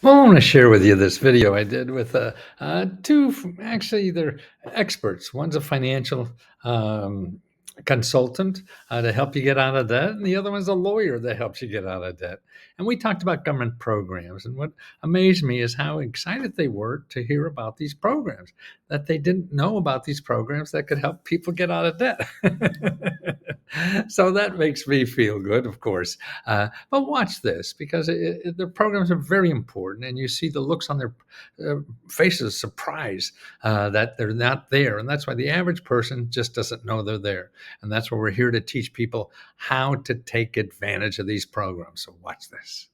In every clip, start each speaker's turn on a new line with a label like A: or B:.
A: Well, I want to share with you this video I did with two, actually, they're experts. One's a financial um, consultant to help you get out of debt, and the other one's a lawyer that helps you get out of debt. And we talked about government programs. And what amazed me is how excited they were to hear about these programs, that they didn't know about these programs that could help people get out of debt. So that makes me feel good, of course. But watch this because the programs are very important, and you see the looks on their faces, surprise that they're not there, and that's why the average person just doesn't know they're there, and that's why we're here to teach people how to take advantage of these programs. So watch this.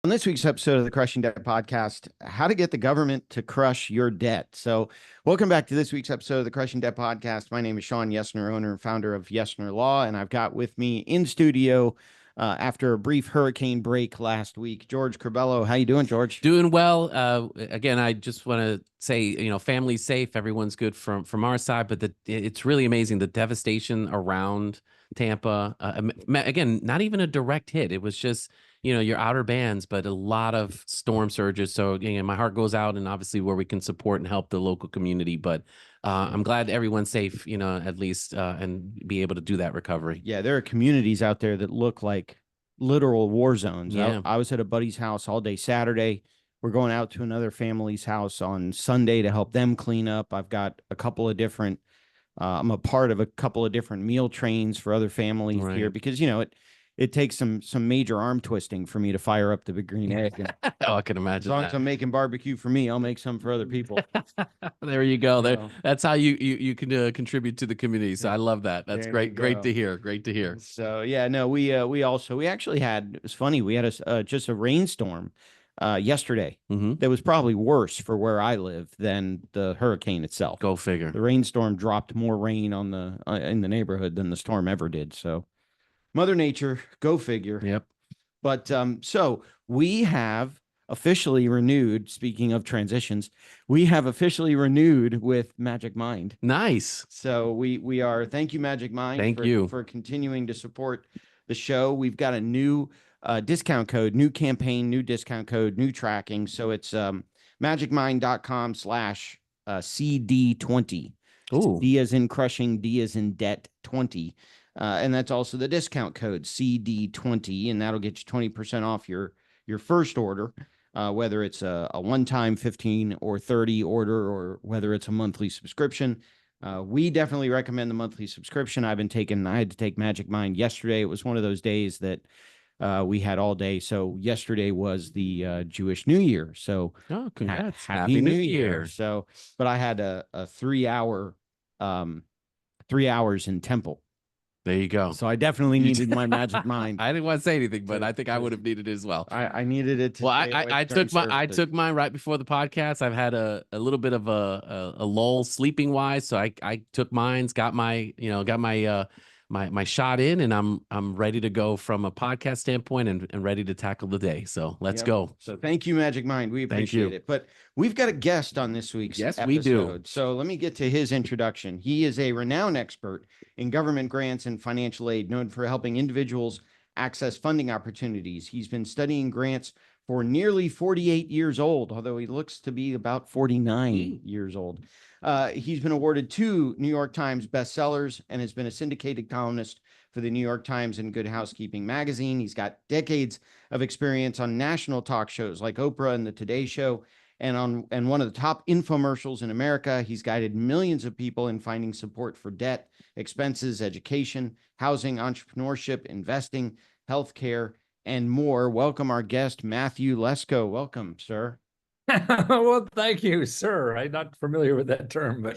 B: On this week's episode of the Crushing Debt Podcast, how to get the government to crush your debt. So welcome back to this week's episode of the Crushing Debt Podcast. My name is Sean Yesner, owner and founder of Yesner Law, and I've got with me in studio after a brief hurricane break last week, George Corbello. How you doing, George?
C: Doing well. Again, I just want to say, family's safe. Everyone's good from our side, but it's really amazing, the devastation around Tampa. Again, not even a direct hit. It was just, your outer bands, but a lot of storm surges. So again, my heart goes out, and obviously where we can support and help the local community. But I'm glad everyone's safe, at least, and be able to do that recovery.
B: Yeah, there are communities out there that look like literal war zones.
C: Yeah.
B: I was at a buddy's house all day Saturday. We're going out to another family's house on Sunday to help them clean up. I've got a couple of different, I'm a part of a couple of different meal trains for other families here because, it takes some major arm twisting for me to fire up the Big Green Egg. And
C: oh, I can imagine.
B: As long as I'm making barbecue for me, I'll make some for other people.
C: There you go. That's how you can contribute to the community. So I love that. That's great. Great to hear. Great to hear.
B: So yeah, no, we actually had, it was funny. We had just a rainstorm yesterday that was probably worse for where I live than the hurricane itself.
C: Go figure.
B: The rainstorm dropped more rain on the in the neighborhood than the storm ever did. So Mother Nature, go figure.
C: Yep.
B: But so we have officially renewed, speaking of transitions, we have officially renewed with Magic Mind.
C: Nice.
B: So we are, thank you, Magic Mind.
C: Thank you
B: for continuing to support the show. We've got a new discount code, new campaign, new discount code, new tracking. So it's magicmind.com/CD20.
C: Ooh.
B: D as in crushing, D as in debt 20. And that's also the discount code CD20, and that'll get you 20% off your first order, whether it's a one-time 15 or 30 order, or whether it's a monthly subscription. We definitely recommend the monthly subscription. I had to take Magic Mind yesterday. It was one of those days that we had all day. So yesterday was the Jewish New Year. So
C: congrats.
B: Happy New Year. So, but I had a 3 hour, 3 hours in Temple.
C: There you go.
B: So I definitely needed my Magic Mind.
C: I didn't want to say anything, but I think I would have needed it as well.
B: I needed it.
C: Well, I took mine right before the podcast. I've had a little bit of a lull sleeping wise, so I took mines, got my my shot in, and I'm ready to go from a podcast standpoint and ready to tackle the day. So let's go.
B: So thank you, Magic Mind. We appreciate it. But we've got a guest on this week's episode.
C: We do.
B: So let me get to his introduction. He is a renowned expert in government grants and financial aid, known for helping individuals access funding opportunities. He's been studying grants for nearly 48 years old, although he looks to be about 49 years old. He's been awarded 2 New York Times bestsellers and has been a syndicated columnist for the New York Times and Good Housekeeping magazine. He's got decades of experience on national talk shows like Oprah and the Today Show, and one of the top infomercials in America. He's guided millions of people in finding support for debt, expenses, education, housing, entrepreneurship, investing, healthcare, and more. Welcome our guest, Matthew Lesko. Welcome, sir.
A: Well, thank you, sir. I'm not familiar with that term, but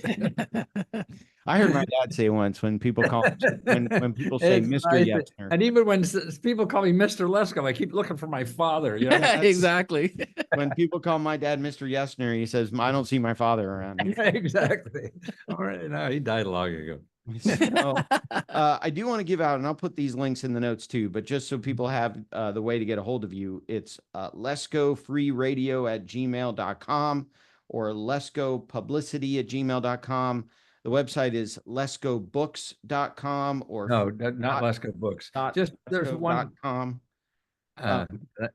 B: I heard my dad say once when people call when people say Mr. Yesner.
A: And even when people call me Mr. Lesko, I keep looking for my father.
C: Exactly.
B: When people call my dad Mr. Yesner, he says, "I don't see my father around."
A: Exactly. All right, no, he died long ago.
B: So, I do want to give out, and I'll put these links in the notes too, but just so people have the way to get a hold of you, it's leskofreeradio@gmail.com or leskopublicity@gmail.com. The website is leskobooks.com or
A: no, not Lesko Books. Just there's one. Uh,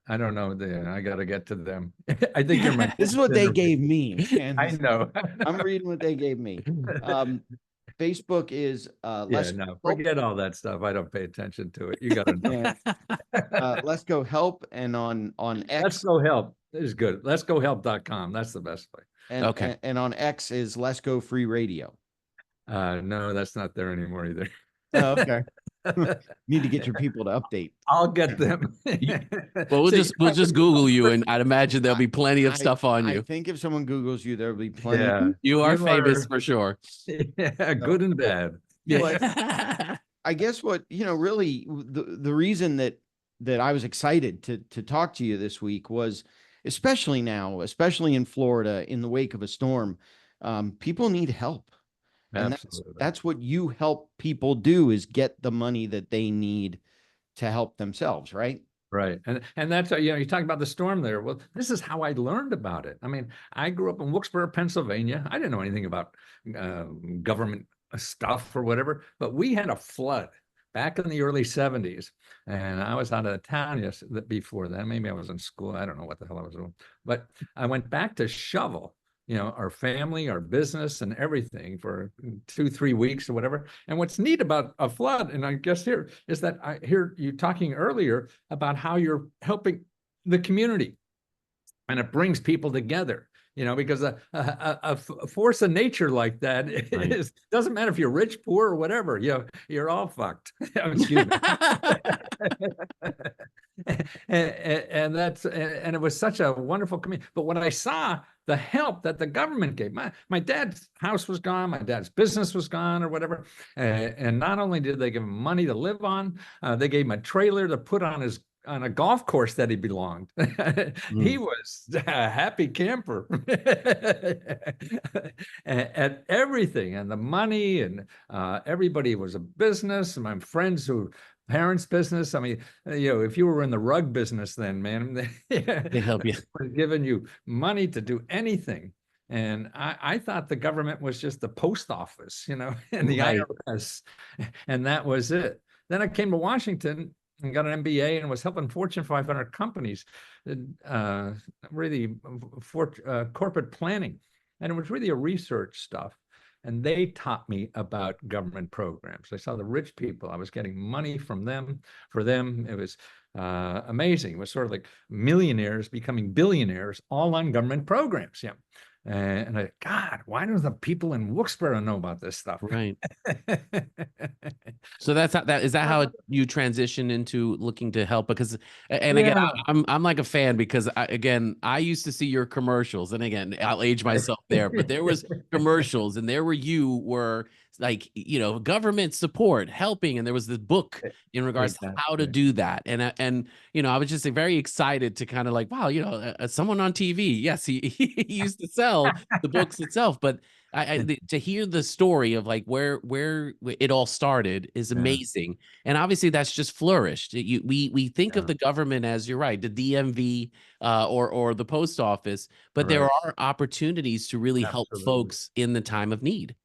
A: I don't know. I got to get to them. I think you're my.
B: This is what they gave me, and
A: I know.
B: I'm reading what they gave me. Facebook is
A: Yeah,
B: Lesko
A: no,
B: Help,
A: forget all that stuff. I don't pay attention to it. You got to know.
B: Lesko Help, and on
A: Let's
B: X,
A: Go Help is good. Let's Go Help.com. That's the best way.
C: Okay.
B: and on X is Lesko Free Radio.
A: No, that's not there anymore either.
B: Oh, okay. Need to get your people to update.
A: I'll get them.
C: Well, we'll
A: See,
C: just Google you, and I'd imagine there'll be plenty of
B: I-
C: stuff on
B: I
C: you.
B: think if someone Googles you, there'll be plenty.
A: yeah,
C: You are
A: you
C: famous
A: are-
C: for sure.
A: yeah, good and bad.
C: Yeah.
B: I guess what, really the reason that I was excited to talk to you this week was, especially now, especially in Florida, in the wake of a storm, people need help. And
A: Absolutely.
B: that's what you help people do, is get the money that they need to help themselves, right?
A: Right. And that's, you talk about the storm there. Well, this is how I learned about it. I mean, I grew up in Wilkes-Barre, Pennsylvania. I didn't know anything about government stuff or whatever, but we had a flood back in the early 70s. And I was out of town before then. Maybe I was in school. I don't know what the hell I was doing. But I went back to shovel, our family, our business, and everything for 2-3 weeks or whatever. And what's neat about a flood, and I guess here, is that I hear you talking earlier about how you're helping the community, and it brings people together. Because a force of nature like that doesn't matter if you're rich, poor, or whatever. You're all fucked. Excuse me. and it was such a wonderful community. But when I saw the help that the government gave, my dad's house was gone, my dad's business was gone, or whatever. And not only did they give him money to live on, they gave him a trailer to put on a golf course that he belonged. He was a happy camper. And everything, and the money, and everybody was a business. And my friends who parents' business. I mean, if you were in the rug business, then man,
C: They help you.
A: were giving you money to do anything. And I thought the government was just the post office, and the
C: Right.
A: IRS, and that was it. Then I came to Washington and got an MBA and was helping Fortune 500 companies, really for corporate planning. And it was really a research stuff. And they taught me about government programs. I saw the rich people. I was getting money from them. For them, it was amazing. It was sort of like millionaires becoming billionaires, all on government programs. Yeah. And God, why don't the people in Wilkes-Barre know about this stuff?
C: Right. So is that how you transition into looking to help? Because, and again, I'm like a fan, because I used to see your commercials, and again, I'll age myself there, but there was commercials, and there were like, government support helping. And there was this book in regards to how to do that. And I was just very excited to kind of like, wow, someone on TV. Yes, he used to sell the books itself, but to hear the story of like where it all started is amazing. And obviously that's just flourished. We think of the government as, you're right, the DMV or the post office, but there are opportunities to really help folks in the time of need.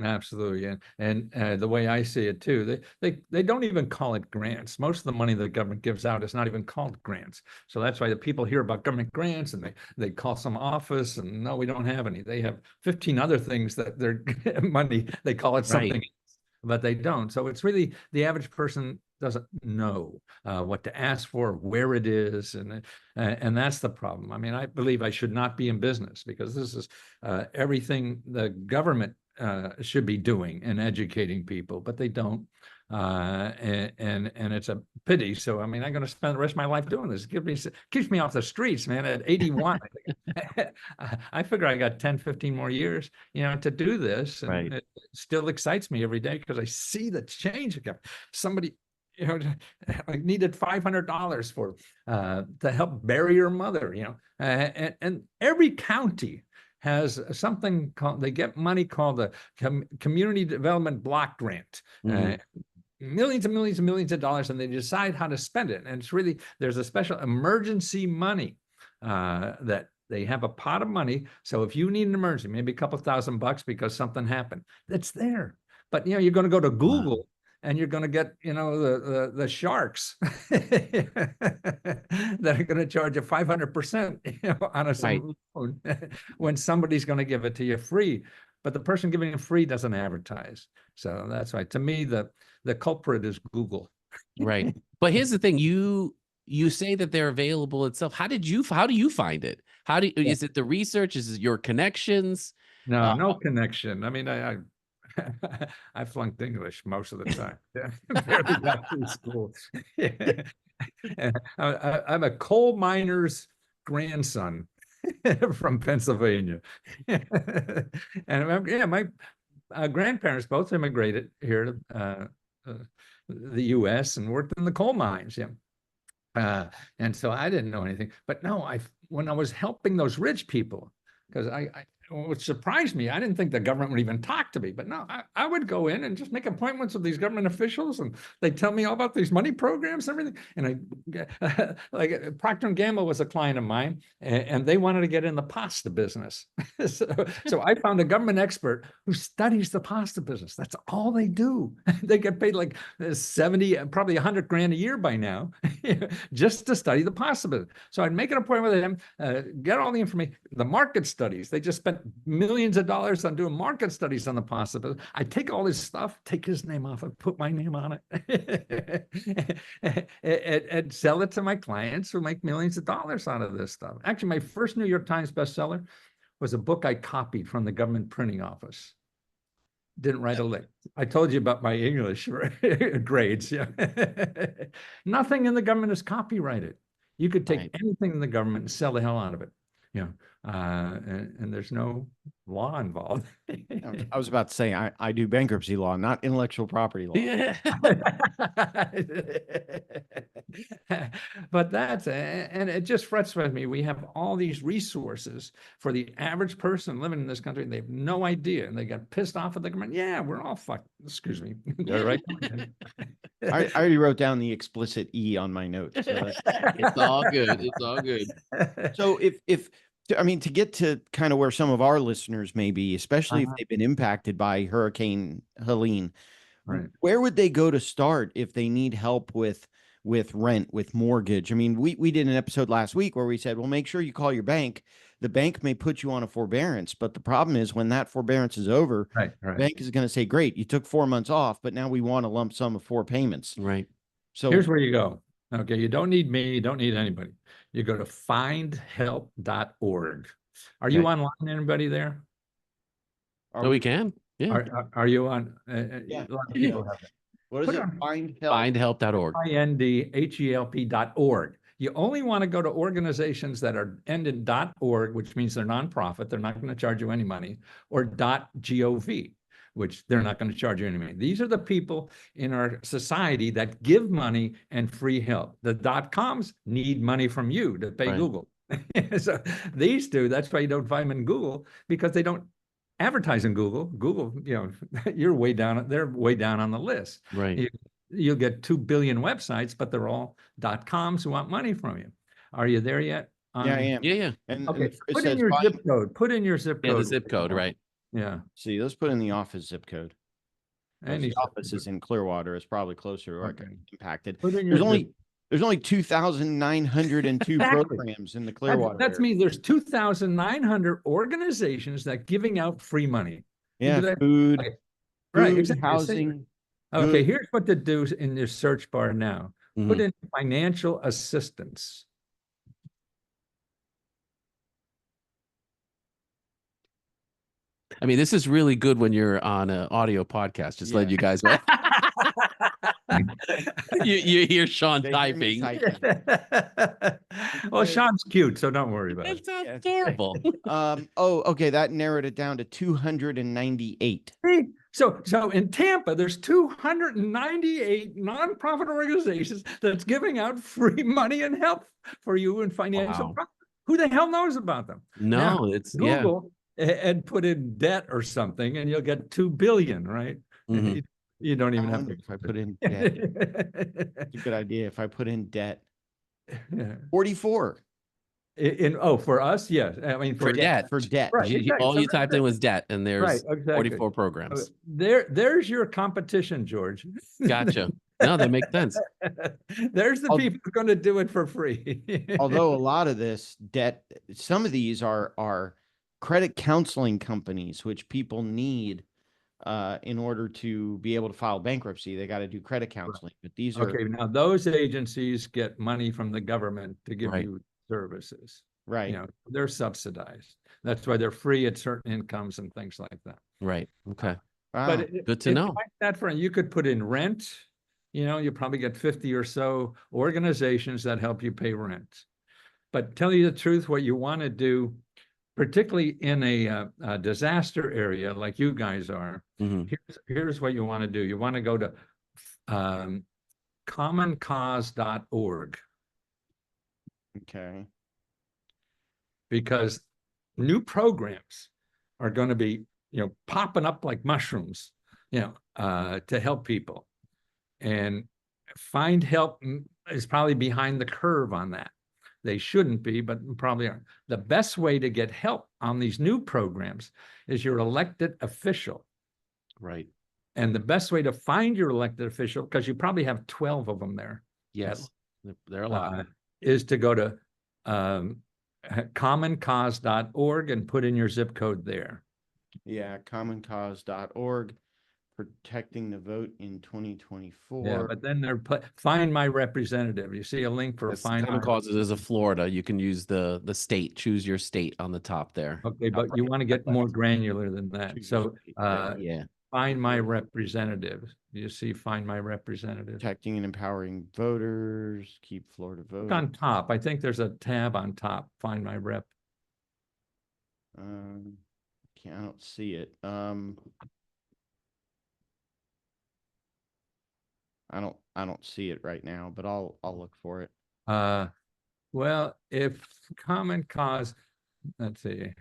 A: Absolutely. And the way I see it too, they don't even call it grants. Most of the money the government gives out is not even called grants. So that's why the people hear about government grants, and they call some office, and no, we don't have any. They have 15 other things that they're money, they call it something else, but they don't. So it's really, the average person doesn't know what to ask for, where it is, and that's the problem. I mean, I believe I should not be in business, because this is everything the government should be doing and educating people, but they don't. And it's a pity. So, I mean, I'm going to spend the rest of my life doing this. Keeps me off the streets, man, at 81. I figure I got 10, 15 more years, to do this. And it still excites me every day, because I see the change. Somebody, I needed $500 for to help bury your mother, and every county has something called, they get money called the Community Development Block Grant. Millions and millions and millions of dollars, and they decide how to spend it. And it's really, there's a special emergency money that they have a pot of money. So if you need an emergency, maybe a couple $1,000 because something happened, that's there. But you're going to go to Google and you're going to get, the sharks that are going to charge you 500%, on a loan when somebody's going to give it to you free. But the person giving it free doesn't advertise. So that's why, to me, the culprit is Google.
C: Right. But here's the thing, you say that they're available itself. How do you find it? Is it the research? Is it your connections?
A: No connection. I mean, I I flunked English most of the time. Barely got through school. I'm a coal miner's grandson from Pennsylvania. And my grandparents both immigrated here to the U.S. and worked in the coal mines. And so I didn't know anything. But no, when I was helping those rich people, because which surprised me, I didn't think the government would even talk to me. But no, I would go in and just make appointments with these government officials, and they tell me all about these money programs and everything. And like Procter & Gamble was a client of mine, and they wanted to get in the pasta business. So I found a government expert who studies the pasta business. That's all they do. They get paid like 70, probably 100 grand a year by now, just to study the pasta business. So I'd make an appointment with them, get all the information, the market studies. They just spent millions of dollars on doing market studies on the pasta business. I take all this stuff, take his name off, and put my name on it, and sell it to my clients who make millions of dollars out of this stuff. Actually, my first New York Times bestseller was a book I copied from the government printing office. Didn't write a lick. I told you about my English grades. Yeah. Nothing in the government is copyrighted. You could take anything in the government and sell the hell out of it. And there's no law involved.
B: I was about to say, I do bankruptcy law, not intellectual property law.
C: Yeah.
A: But and it just frustrates me. We have all these resources for the average person living in this country, and they have no idea, and they got pissed off at the government. Yeah, we're all fucked. Excuse me. All right.
B: I already wrote down the explicit E on my notes. So
C: It's all good. It's all good.
B: So to get to kind of where some of our listeners may be, especially if they've been impacted by Hurricane Helene,
A: right,
B: where would they go to start if they need help with rent, with mortgage? I mean, we did an episode last week where we said, well, make sure you call your bank. The bank may put you on a forbearance, but the problem is when that forbearance is over, the bank is going to say, great, you took 4 months off, but now we want a lump sum of 4 payments.
C: Right.
B: So
A: here's where you go. Okay, you don't need me. You don't need anybody. You go to findhelp.org. Are you online? Anybody there?
C: We can. Yeah.
A: Are you on?
B: Yeah.
A: A lot of people have it.
B: What is it?
C: Findhelp.org.
A: findhelp.org. You only want to go to organizations that are end in .org, which means they're nonprofit. They're not going to charge you any money, or .gov, which they're not going to charge you any money. These are the people in our society that give money and free help. The .coms need money from you to pay Google. So these two, that's why you don't find them in Google, because they don't advertise in Google. Google, you're way down. They're way down on the list.
C: Right.
A: You'll get 2 billion websites, but they're all .coms who want money from you. Are you there yet?
B: Yeah, I am.
C: Yeah.
B: And
A: okay, put in your zip code. Put in your zip code.
C: Yeah, the zip code, right.
A: Yeah.
B: See, let's put in the office zip code.
A: And
B: the office is in Clearwater. It's probably closer to getting impacted. There's only 2,902 programs in the Clearwater.
A: That's me. There's 2,900 organizations that giving out free money.
B: Yeah, food,
A: right, exactly.
B: Housing.
A: Okay, here's what to do in your search bar now. Put in financial assistance.
C: I mean, this is really good when you're on an audio podcast. Just letting you guys know. you hear Sean typing.
A: Well, Sean's cute, so don't worry about it.
C: It's terrible.
B: Okay, that narrowed it down to 298.
A: So in Tampa, there's 298 nonprofit organizations that's giving out free money and help for you in financial. Wow. Who the hell knows about them?
C: No, now, it's
A: Google and put in debt or something, and you'll get 2 billion, right? You don't even have to.
B: If I put in debt, it's a good idea. If I put in debt, 44.
A: For us, yes. I mean,
C: For debt.
B: For debt.
A: Right, exactly.
C: All
A: So
C: you typed in was debt, and
A: right,
C: there's
A: exactly.
C: 44 programs.
A: There's your competition, George.
C: Gotcha. No, that makes sense.
A: There's the people who are going to do it for free.
B: Although a lot of this debt, some of these are credit counseling companies, which people need in order to be able to file bankruptcy. They got to do credit counseling, but these are
A: Okay, now those agencies get money from the government to give
C: Right.
A: you services.
B: right.
A: You know, they're subsidized. That's why they're free at certain incomes and things like that.
C: Right. Okay.
B: Wow.
A: But
C: Good to
A: if
C: know.
A: like that for you could put in rent. You know, you probably get 50 or so organizations that help you pay rent. But tell you the truth, what you want to do, particularly in a disaster area like you guys are,
C: Mhm.
A: here's what you want to do. You want to go to commoncause.org,
B: Okay.
A: because new programs are going to be, popping up like mushrooms, to help people. And Find Help is probably behind the curve on that. They shouldn't be, but probably aren't. The best way to get help on these new programs is your elected official.
C: Right.
A: And the best way to find your elected official, because you probably have 12 of them there.
C: Yes. There are a lot.
A: Is to go to commoncause.org and put in your zip code there.
B: Yeah, commoncause.org, protecting the vote in 2024.
A: Yeah, but then find my representative. You see a link for find
C: Common
A: my
C: Causes is a Florida. You can use the state, choose your state on the top there.
A: Okay, but you want to get more granular than that. So
C: Yeah.
A: find my representative. You see, find my representative.
B: Protecting and empowering voters, keep Florida
A: Look
B: voting.
A: on top. I think there's a tab on top. Find my rep.
B: I don't see it. I don't see it right now, but I'll look for it.
A: Well, if Common Cause, let's see,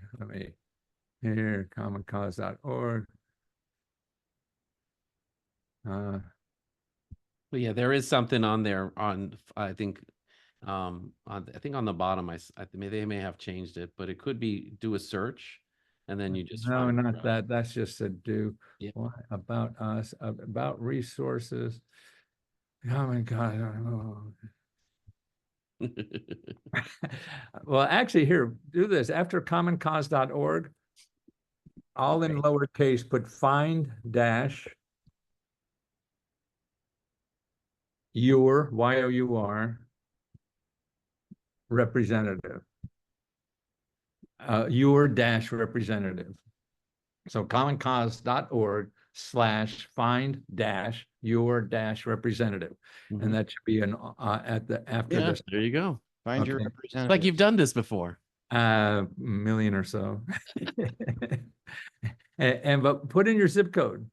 A: here, commoncause.org.
C: But yeah, there is something on there on, I think, on the bottom, they may have changed it, but it could be do a search and then you just
A: No,
C: find
A: not that. That's just a do.
C: Yeah.
A: What about us, about resources. Common Cause. Well, actually, here, do this. After commoncause.org, all in lowercase, put find dash your, Y-O-U-R, representative. Your dash representative. So commoncause.org/find dash your dash representative. And that should be after this.
C: There you go.
B: Find your
A: Okay.
B: representative.
C: It's like you've done this before.
A: Million or so. But put in your zip code.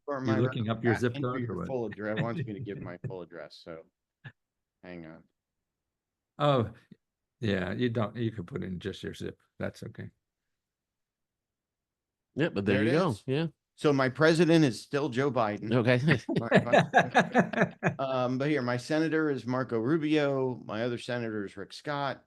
B: For
A: You're looking up your zip
B: enter
A: code or
B: your
A: what?
B: full address. Wants me to give my full address, so hang on.
A: Oh, yeah, you could put in just your zip. That's okay.
C: Yeah, but there you go.
B: is.
C: Yeah.
B: So my president is still Joe Biden.
C: Okay.
B: But here, my senator is Marco Rubio. My other senator is Rick Scott.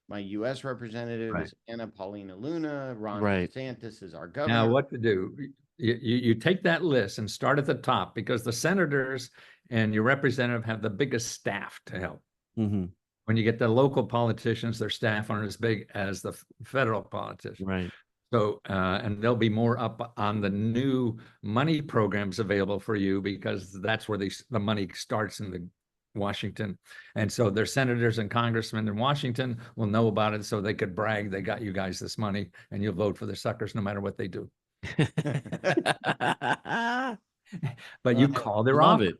B: My U.S. representative is Anna Paulina Luna. Ron DeSantis is our governor.
A: Now, what to do? You take that list and start at the top, because the senators and your representative have the biggest staff to help.
C: Mhm.
A: When you get the local politicians, their staff aren't as big as the federal politicians.
C: Right.
A: So, and they'll be more up on the new money programs available for you, because that's where the money starts in the Washington. And so their senators and congressmen in Washington will know about it, so they could brag they got you guys this money, and you'll vote for the suckers no matter what they do. But you call their
C: Love
A: office.
C: it.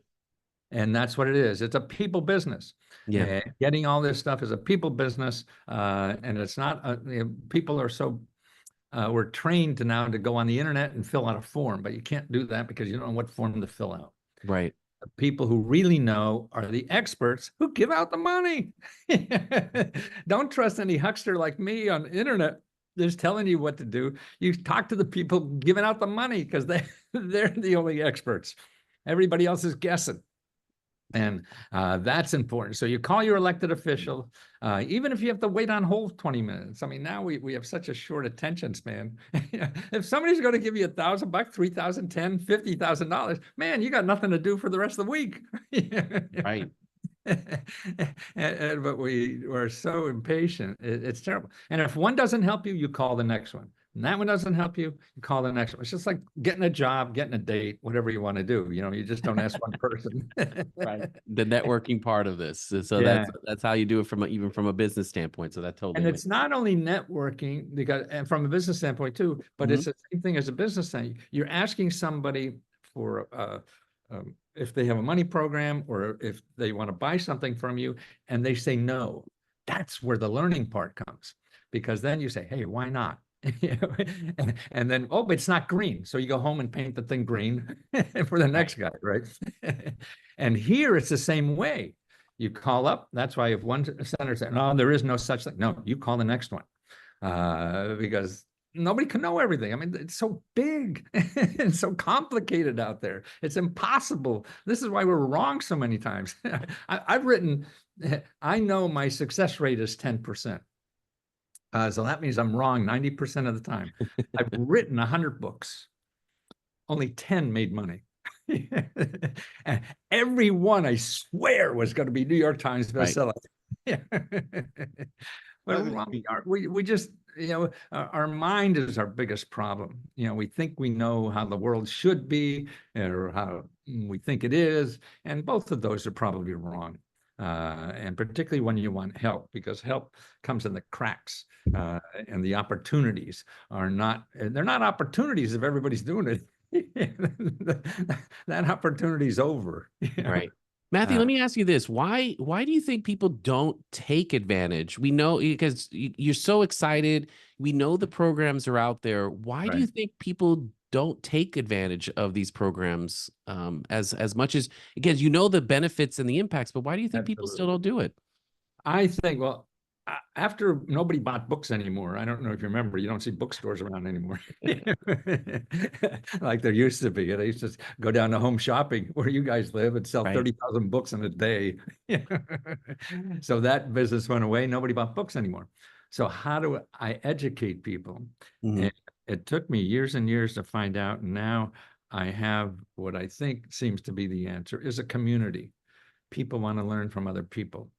A: And that's what it is. It's a people business.
C: Yeah.
A: Getting all this stuff is a people business. And it's not, people are so, we're trained now to go on the internet and fill out a form, but you can't do that because you don't know what form to fill out.
C: Right.
A: The people who really know are the experts who give out the money. Don't trust any huckster like me on the internet. just telling you what to do. You talk to the people giving out the money because they're the only experts. Everybody else is guessing. And that's important. So you call your elected official, even if you have to wait on hold 20 minutes. I mean, now we have such a short attention span. If somebody's going to give you $1,000, $3,000, $10,000, $50,000, man, you got nothing to do for the rest of the week.
C: Right.
A: But we're so impatient. It's terrible. And if one doesn't help you, you call the next one. And that one doesn't help you, you call the next one. It's just like getting a job, getting a date, whatever you want to do. You just don't ask one person.
C: Right. The networking part of this. So
A: Yeah.
C: that's how you do it even from a business standpoint. So that totally
A: And
C: makes
A: it's not only networking and from a business standpoint too, but it's the same thing as a business thing. You're asking somebody for if they have a money program or if they want to buy something from you and they say no. That's where the learning part comes, because then you say, hey, why not? And then, oh, but it's not green. So you go home and paint the thing green for the next guy, right? And here it's the same way. You call up. That's why if one senator said, no, there is no such thing. No, you call the next one because nobody can know everything. I mean, it's so big and so complicated out there. It's impossible. This is why we're wrong so many times. I've written, I know my success rate is 10%. So that means I'm wrong 90% of the time. I've written 100 books. Only 10 made money. And every one, I swear, was going to be New York Times bestseller. Right. But we just, our mind is our biggest problem. We think we know how the world should be or how we think it is. And both of those are probably wrong. And particularly when you want help, because help comes in the cracks and the opportunities they're not opportunities if everybody's doing it. That opportunity's over.
C: Right. Matthew, let me ask you this. Why do you think people don't take advantage? We know because you're so excited. We know the programs are out there. Why do you think people don't take advantage of these programs as much as, again, the benefits and the impacts, but why do you think people still don't do it?
A: I think, well, after nobody bought books anymore, I don't know if you remember, you don't see bookstores around anymore like there used to be. They used to go down to Home Shopping where you guys live and sell 30,000 books in a day. So that business went away. Nobody bought books anymore. So how do I educate people? And it took me years and years to find out. And now I have what I think seems to be the answer is a community. People want to learn from other people.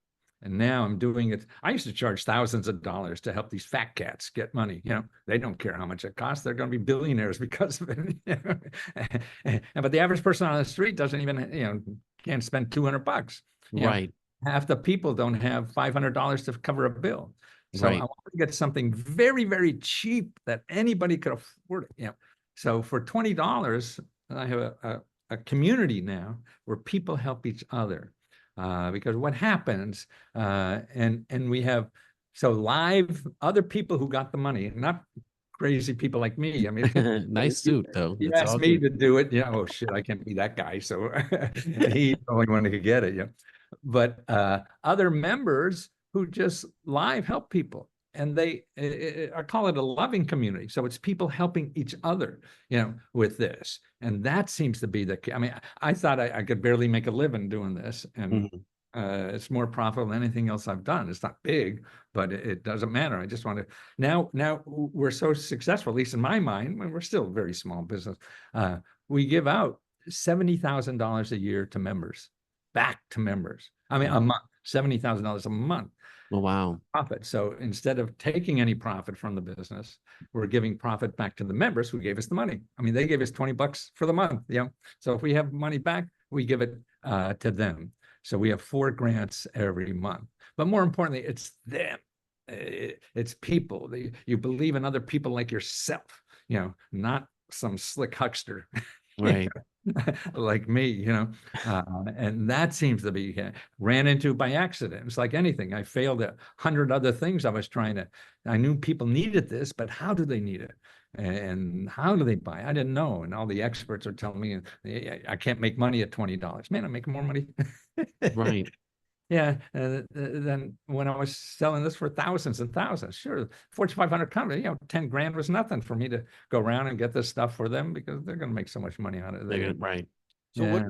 A: And now I'm doing it. I used to charge thousands of dollars to help these fat cats get money. They don't care how much it costs. They're going to be billionaires because of it. But the average person on the street doesn't even, can't spend $200.
C: Right.
A: Half the people don't have $500 to cover a bill. So I want to get something very, very cheap that anybody could afford it. So for $20, I have a community now where people help each other. Because what happens, and we have live other people who got the money, not crazy people like me. I mean,
C: nice suit though.
A: You asked me to do it. Oh shit, I can't be that guy. So he's the only one who could get it. But other members who just live help people. And I call it a loving community. So it's people helping each other, with this. And that seems to be I thought I could barely make a living doing this. And it's more profitable than anything else I've done. It's not big, but it doesn't matter. I just want to, now we're so successful, at least in my mind, when we're still a very small business. We give out $70,000 a year to members, back to members. I mean, a month, $70,000 a month.
C: Oh, wow.
A: Profit. So instead of taking any profit from the business, we're giving profit back to the members who gave us the money. I mean, they gave us $20 for the month. So if we have money back, we give it to them. So we have 4 grants every month. But more importantly, it's them. It's people. You believe in other people like yourself, not some slick huckster.
C: Right.
A: Like me, and that seems to be ran into by accident. It's like anything. I failed at 100 other things I knew people needed this, but how do they need it? And how do they buy? I didn't know. And all the experts are telling me I can't make money at $20. Man, I'm making more money.
C: Right.
A: Yeah, then when I was selling this for thousands and thousands, sure, Fortune 500 company, 10 grand was nothing for me to go around and get this stuff for them because they're going to make so much money on it.
C: Right.
B: So
A: Yeah.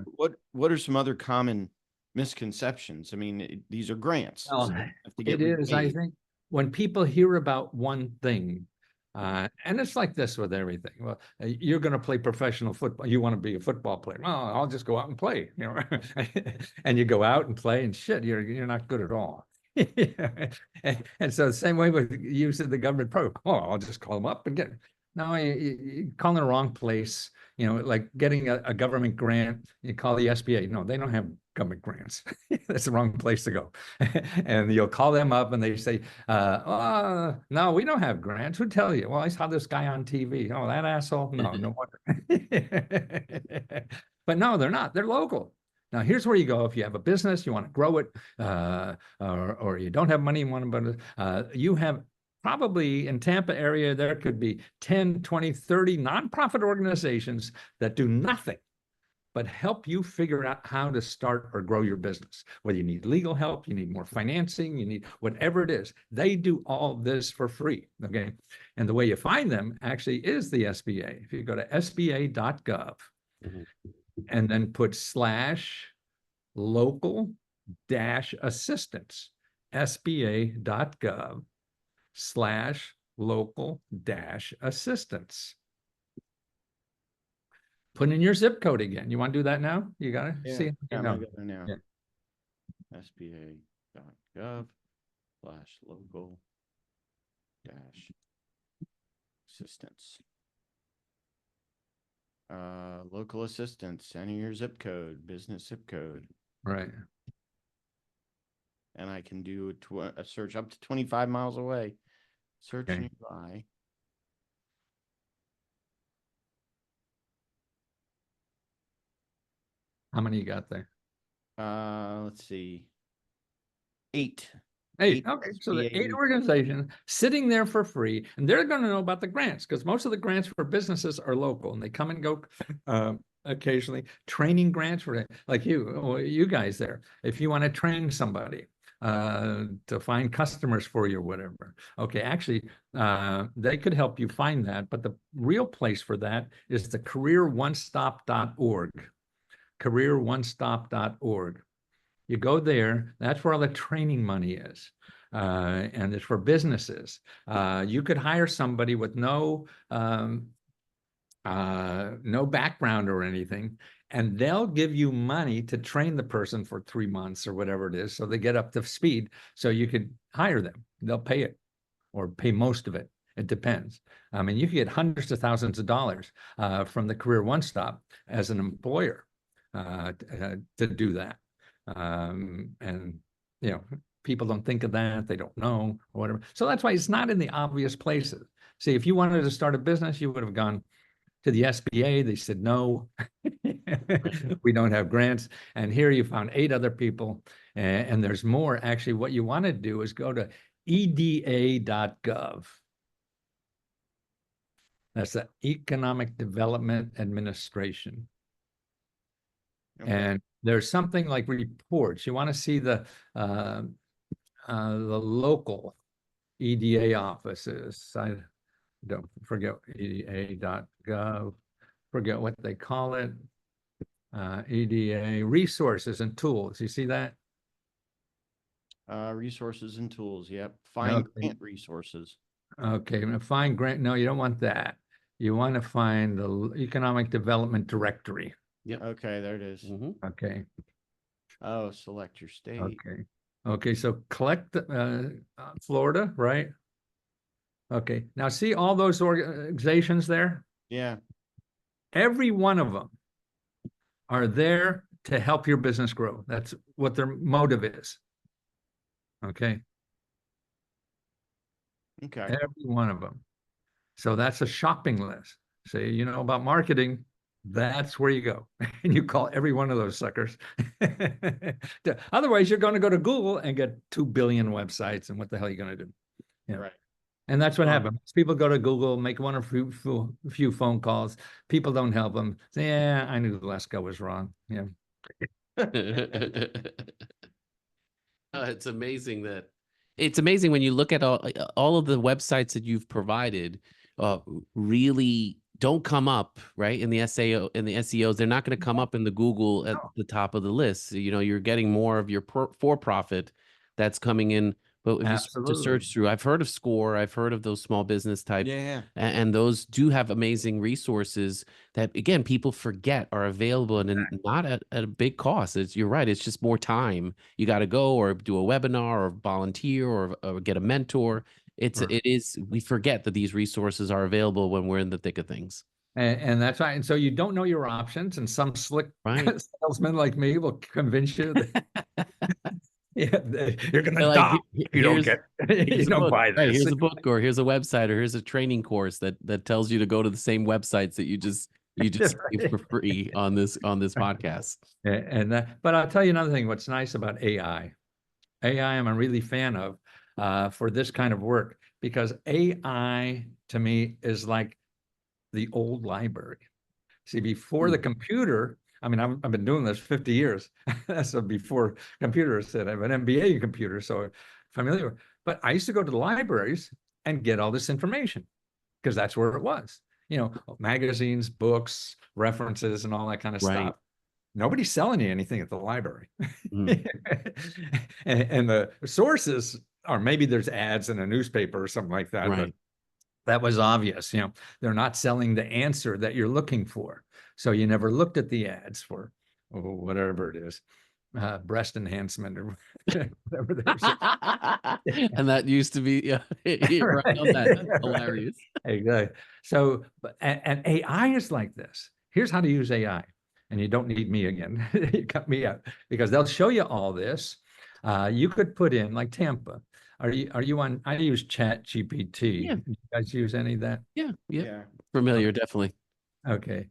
B: what are some other common misconceptions? I mean, these are grants. So
A: Well,
B: they have to get
A: it is, I
B: repaid.
A: think, when people hear about one thing, and it's like this with everything. Well, you're going to play professional football. You want to be a football player. Well, I'll just go out and play, and you go out and play and shit, you're not good at all. And so the same way with using the government program. Oh, I'll just call them up and get. No, you call in the wrong place. Like getting a government grant, you call the SBA. No, they don't have government grants. That's the wrong place to go. And you'll call them up and they say, no, we don't have grants. Who tell you? Well, I saw this guy on TV. Oh, that asshole? No, no wonder. But no, they're not. They're local. Now, here's where you go if you have a business, you want to grow it, or you don't have money, you want to, you have probably in Tampa area, there could be 10, 20, 30 nonprofit organizations that do nothing but help you figure out how to start or grow your business. Whether you need legal help, you need more financing, you need whatever it is, they do all this for free, okay? And the way you find them actually is the SBA. If you go to SBA.gov and then put /local-assistance, SBA.gov/local-assistance. Put in your zip code again. You want to do that now? You got to see.
B: Yeah, I'm gonna go there now.
A: Yeah.
B: SBA.gov/local-assistance. Local assistance, enter your zip code, business zip code.
A: Right.
B: And I can do a search up to 25 miles away. Search
A: Okay.
B: nearby.
A: How many you got there?
B: Let's see. 8.
A: Eight. Okay, so the 8
B: SBA.
A: organizations sitting there for free, and they're going to know about the grants because most of the grants for businesses are local, and they come and go occasionally. Training grants for like you guys there. If you want to train somebody to find customers for you or whatever, okay, actually, they could help you find that. But the real place for that is the careeronestop.org. Careeronestop.org. You go there, that's where all the training money is. And it's for businesses. You could hire somebody with no background or anything, and they'll give you money to train the person for 3 months or whatever it is, so they get up to speed, so you could hire them. They'll pay it or pay most of it. It depends. I mean, you can get hundreds of thousands of dollars from the Career One Stop as an employer to do that. And people don't think of that, they don't know or whatever. So that's why it's not in the obvious places. See, if you wanted to start a business, you would have gone to the SBA. They said no. We don't have grants. And here you found 8 other people, and there's more. Actually, what you want to do is go to EDA.gov. That's the Economic Development Administration.
B: Okay.
A: And there's something like reports. You want to see the local EDA offices. I don't forget EDA.gov. Forget what they call it. EDA resources and tools. You see that?
B: Resources and tools. Yep. Find grant resources.
A: Okay. Find grant. No, you don't want that. You want to find the Economic Development Directory.
C: Yep.
B: Okay, there it is.
A: Okay.
B: Oh, select your state.
A: Okay. Okay. So collect Florida, right? Okay. Now see all those organizations there?
B: Yeah.
A: Every one of them are there to help your business grow. That's what their motive is. Okay.
B: Okay.
A: Every one of them. So that's a shopping list. Say, you know about marketing, that's where you go. And you call every one of those suckers. Otherwise, you're going to go to Google and get 2 billion websites. And what the hell are you going to do? Yeah.
B: Right.
A: And that's what happens. People go to Google, make one or few phone calls. People don't help them. Say, yeah, I knew Lesko was wrong. Yeah.
C: It's amazing that it's amazing when you look at all of the websites that you've provided, really don't come up right in the SEO in the SEOs. They're not going to come up in the Google at the top of the list. You know, you're getting more of your for profit that's coming in. But if you start to
A: Absolutely.
C: search through, I've heard of Score, I've heard of those small business type,
B: Yeah.
C: and those do have amazing resources that again people forget are available and not at a big cost. You're right, it's just more time. You got to go or do a webinar or volunteer or get a mentor. It is we forget that these resources are available when we're in the thick of things.
A: And that's right. And so you don't know your options, and some slick
C: Right.
A: salesman like me will convince you that you're going
C: They're
A: to
C: like,
A: die if you don't get, you
C: here's a
A: don't
C: book,
A: buy
C: right?
A: this.
C: Here's a book, or here's a website, or here's a training course that tells you to go to the same websites that you just gave for free on this podcast.
A: And that, but I'll tell you another thing. What's nice about AI, I'm a really fan of for this kind of work, because AI to me is like the old library. See, before the computer, I mean, I've been doing this 50 years. So before computers, I have an MBA in computer, so familiar. But I used to go to the libraries and get all this information because that's where it was. You know, magazines, books, references, and all that kind of
C: Right.
A: stuff. Nobody's selling you anything at the library.
C: Mm.
A: And the sources are maybe there's ads in a newspaper or something like that, but
C: Right.
A: that was obvious. You know, they're not selling the answer that you're looking for. So you never looked at the ads for whatever it is, breast enhancement or whatever they're saying.
C: And that used to be, yeah, you're right on that. That's hilarious.
A: Exactly. So, and AI is like this. Here's how to use AI. And you don't need me again. You cut me out because they'll show you all this. You could put in like Tampa. Are you on? I use Chat GPT.
C: Yeah.
A: You guys use any of that?
C: Yeah.
B: Yeah.
C: Familiar, definitely.
A: Okay.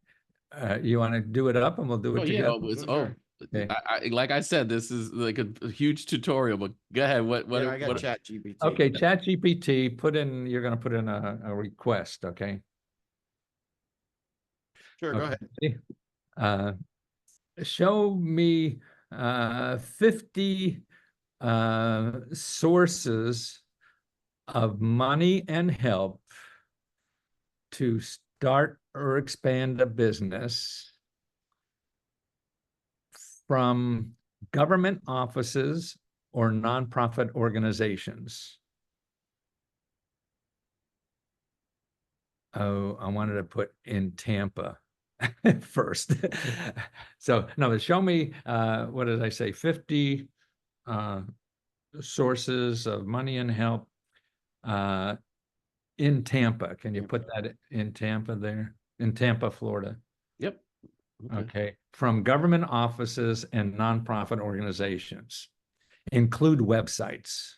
A: You want to do it up and we'll do it
C: Oh yeah,
A: together? Okay.
C: like I said, this is like a huge tutorial. But go ahead. What?
B: I got Chat GPT.
A: Okay, Chat GPT. You're going to put in a request. Okay.
B: Sure, go ahead.
A: Show me 50 sources of money and help to start or expand a business from government offices or nonprofit organizations. Oh, I wanted to put in Tampa first. So no, show me, what did I say? 50 sources of money and help in Tampa. Can you put that in Tampa there? In Tampa, Florida.
C: Yep.
A: Okay. From government offices and nonprofit organizations. Include websites.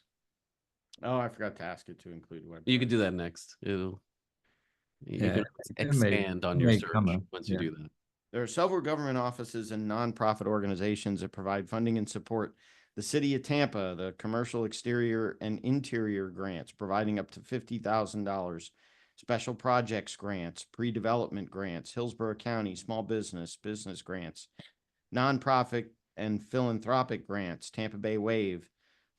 B: Oh, I forgot to ask it to include websites.
C: You can do that next. You
A: Yeah,
C: can expand on your search once you do that.
B: There are several government offices and nonprofit organizations that provide funding and support the city of Tampa, the commercial exterior and interior grants, providing up to $50,000, special projects grants, pre-development grants, Hillsborough County small business grants, nonprofit and philanthropic grants, Tampa Bay Wave,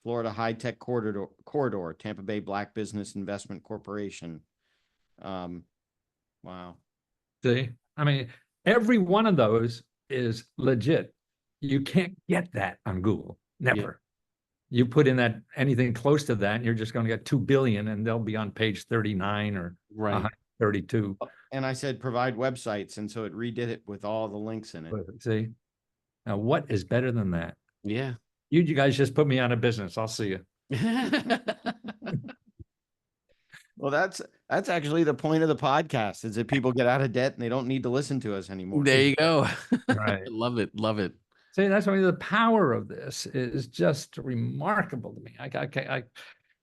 B: Florida High Tech Corridor, Tampa Bay Black Business Investment Corporation. Wow.
A: See, I mean, every one of those is legit. You can't get that on Google. Never.
C: Yeah.
A: You put in that anything close to that, and you're just going to get 2 billion, and they'll be on page 39 or
C: Right.
A: 32.
B: And I said provide websites, and so it redid it with all the links in it.
A: See, now what is better than that?
C: Yeah.
A: You guys just put me out of business. I'll see you.
B: Well, that's actually the point of the podcast, is that people get out of debt and they don't need to listen to us anymore.
C: There you go.
A: Right.
C: Love it. Love it.
A: See, that's why the power of this is just remarkable to me.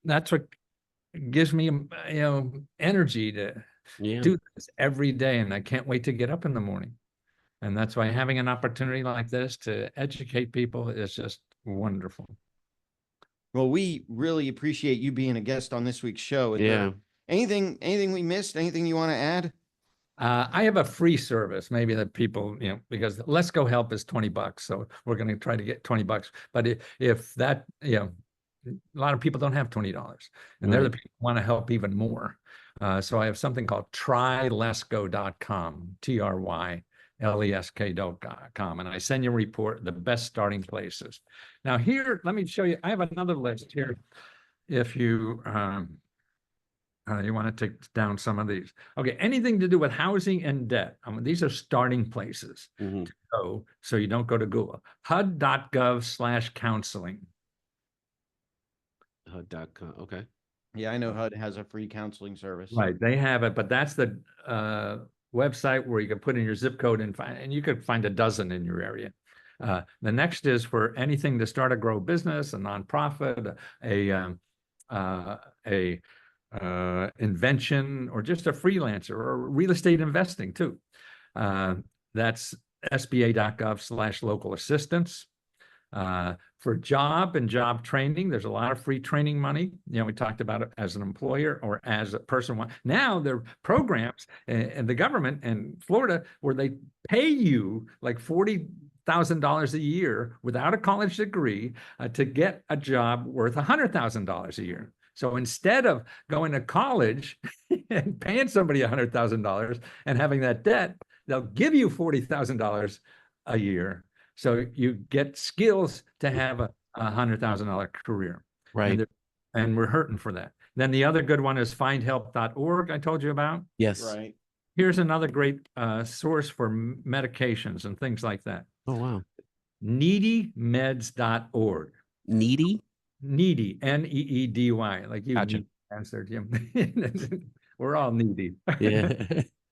A: That's what gives me, energy to do this every day, and I can't wait to get up in the morning. And that's why having an opportunity like this to educate people is just wonderful.
B: Well, we really appreciate you being a guest on this week's show.
C: Yeah.
B: Anything we missed? Anything you want to add?
A: I have a free service, maybe that people, because Lesko help is $20. So we're going to try to get $20. But if that, a lot of people don't have $20 and they're the people who want to help even more. So I have something called trylesko.com, trylesk.com. And I send you a report, the best starting places. Now here, let me show you, I have another list here. If you, you want to take down some of these. Okay, anything to do with housing and debt. These are starting places to go, so you don't go to Google. HUD.gov/counseling.
C: HUD.com. Okay.
B: Yeah, I know HUD has a free counseling service.
A: Right, they have it, but that's the website where you can put in your zip code and you could find a dozen in your area. The next is for anything to start or grow business, a nonprofit, a invention, or just a freelancer, or real estate investing too. That's SBA.gov/local assistance. For job and job training, there's a lot of free training money. We talked about it as an employer or as a person. Now there are programs in the government in Florida where they pay you like $40,000 a year without a college degree to get a job worth $100,000 a year. So instead of going to college and paying somebody $100,000 and having that debt, they'll give you $40,000 a year. So you get skills to have a $100,000 career.
C: Right.
A: And we're hurting for that. Then the other good one is findhelp.org I told you about.
C: Yes.
B: Right.
A: Here's another great source for medications and things like that.
C: Oh, wow.
A: Needymeds.org.
C: Needy?
A: Needy, Needy, like you
C: Gotcha.
A: need cancer, Jim. We're all needy.
C: Yeah.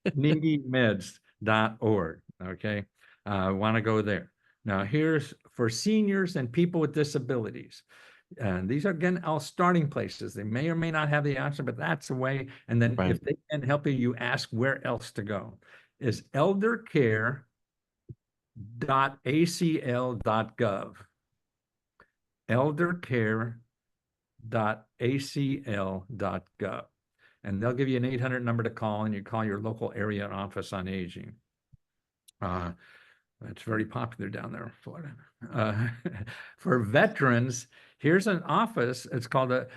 A: Needymeds.org. Okay. Want to go there. Now here's for seniors and people with disabilities. And these are, again, all starting places. They may or may not have the answer, but that's a way. And then if they can help you, you ask where else to go. Is eldercare.acl.gov. eldercare.acl.gov. And they'll give you an 800 number to call, and you call your local area office on aging. That's very popular down there in Florida. For veterans, here's an office. It's called a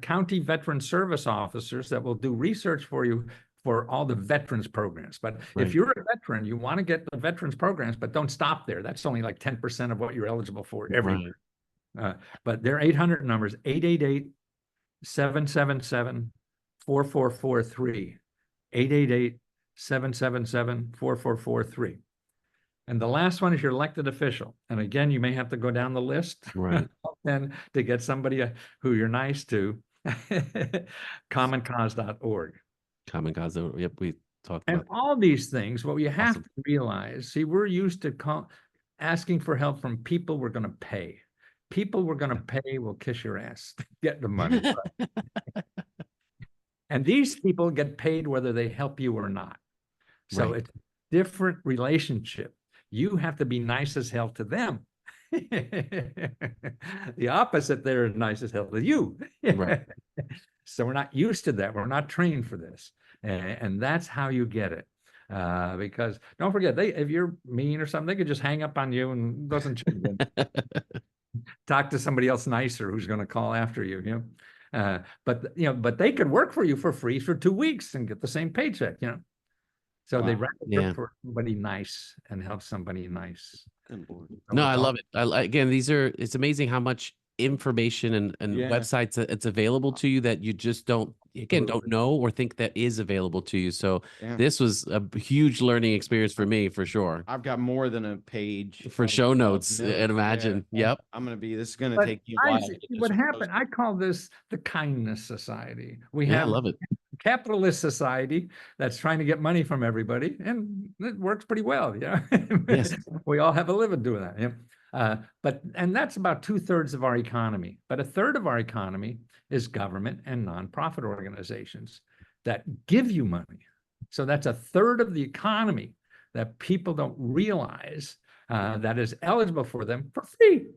A: county veteran service officers that will do research for you for all the veterans programs. But if you're a veteran, you want to get the veterans programs, but don't stop there. That's only like 10% of what you're eligible for everywhere. But their 800 numbers, 888-777-4443. 888-777-4443. And the last one is your elected official. And again, you may have to go down the list and to get somebody who you're nice to. Commoncause.org.
C: Common Cause. Yep, we talked
A: and
C: about
A: all these things. What you have to realize, see, we're used to asking for help from people we're going to pay. People we're going to pay will kiss your ass to get the money. And these people get paid whether they help you or not. So it's a different relationship. You have to be nice as hell to them. The opposite there is nice as hell to you. So we're not used to that. We're not trained for this. And that's how you get it. Because don't forget, if you're mean or something, they could just hang up on you and it doesn't change it. Talk to somebody else nicer who's going to call after you, but they could work for you for free for 2 weeks and get the same paycheck, So they rather work for somebody nice and help somebody nice.
C: No, I love it. Again, it's amazing how much information and websites it's available to you that you just don't know or think that is available to you. So this was a huge learning experience for me, for sure.
B: I've got more than a page
C: for show notes, and imagine. Yep.
B: This is going to take you a while.
A: What happened? I call this the kindness society. We have
C: I love it.
A: Capitalist society that's trying to get money from everybody, and it works pretty well.
C: Yes.
A: We all have a living doing that. And that's about 2/3 of our economy. But 1/3 of our economy is government and nonprofit organizations that give you money. So that's 1/3 of the economy that people don't realize that is eligible for them for free.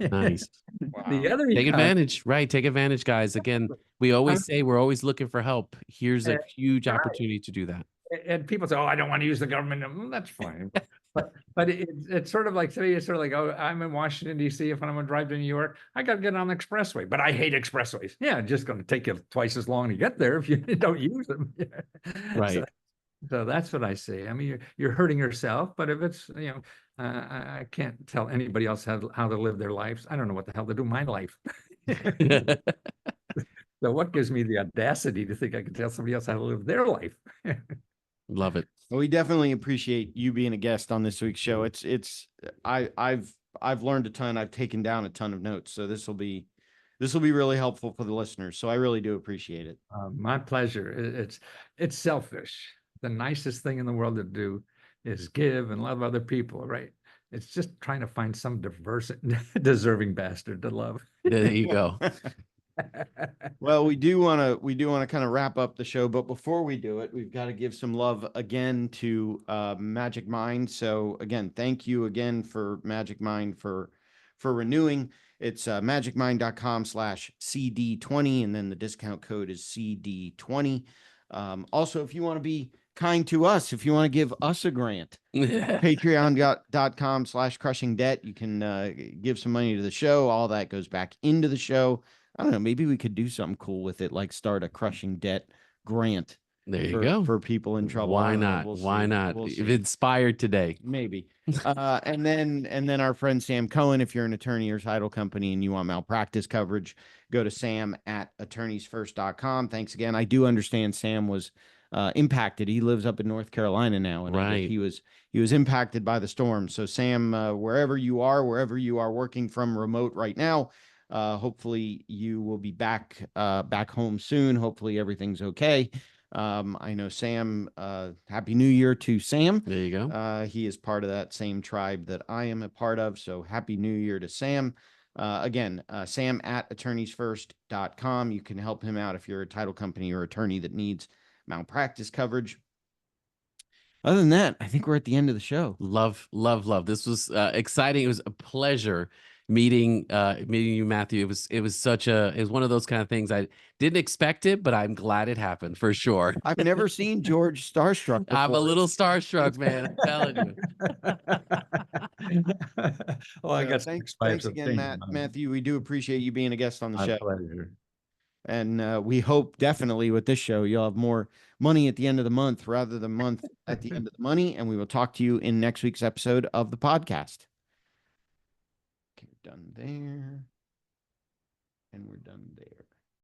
C: Nice.
A: Wow. The other
C: take advantage, right? Take advantage, guys. Again, we always say we're always looking for help. Here's a huge opportunity to do that.
A: and people say, "Oh, I don't want to use the government." That's fine. But it's sort of like today. It's sort of like, oh, I'm in Washington D.C. If I'm going to drive to New York, I got to get on the expressway. But I hate expressways. Yeah, it's just going to take you twice as long to get there if you don't use them.
C: Right.
A: So that's what I say. I mean, you're hurting yourself, but if it's, I can't tell anybody else how to live their lives. I don't know what the hell to do in my life. So what gives me the audacity to think I can tell somebody else how to live their life?
C: Love it.
B: Well, we definitely appreciate you being a guest on this week's show. I've learned a ton. I've taken down a ton of notes. So this will be really helpful for the listeners. So I really do appreciate it.
A: My pleasure. It's selfish. The nicest thing in the world to do is give and love other people, right? It's just trying to find some diverse, deserving bastard to love.
C: There you go.
B: Well, we do want to kind of wrap up the show, but before we do it, we've got to give some love again to Magic Mind. So again, thank you again for Magic Mind for renewing. It's magicmind.com/CD20, and then the discount code is CD20. Also, if you want to be kind to us, if you want to give us a grant, patreon.com/crushingdebt, you can give some money to the show. All that goes back into the show. I don't know, maybe we could do something cool with it, like start a Crushing Debt grant.
C: There you go.
B: For people in trouble.
C: Why not? Why not? If inspired today.
B: Maybe. And then our friend Sam Cohen, if you're an attorney or title company and you want malpractice coverage, go to sam@attorneysfirst.com. Thanks again. I do understand Sam was impacted. He lives up in North Carolina now, and
C: Right.
B: he was impacted by the storm. So Sam, wherever you are working from remote right now, hopefully you will be back home soon. Hopefully everything's okay. I know Sam, Happy New Year to Sam.
C: There you go.
B: He is part of that same tribe that I am a part of. So Happy New Year to Sam. Again, sam@attorneysfirst.com. You can help him out if you're a title company or attorney that needs malpractice coverage. Other than that, I think we're at the end of the show.
C: Love. This was exciting. It was a pleasure meeting you, Matthew. It was one of those kind of things. I didn't expect it, but I'm glad it happened for sure.
B: I've never seen George starstruck before.
C: I'm a little starstruck, man. I'm telling you.
A: Well, I got
B: thanks
A: thanks
B: again, Matthew. We do appreciate you being a guest on the show.
A: My pleasure.
B: And we hope definitely with this show, you'll have more money at the end of the month rather than month at the end of the money. And we will talk to you in next week's episode of the podcast. Okay, we're done there. And we're done there.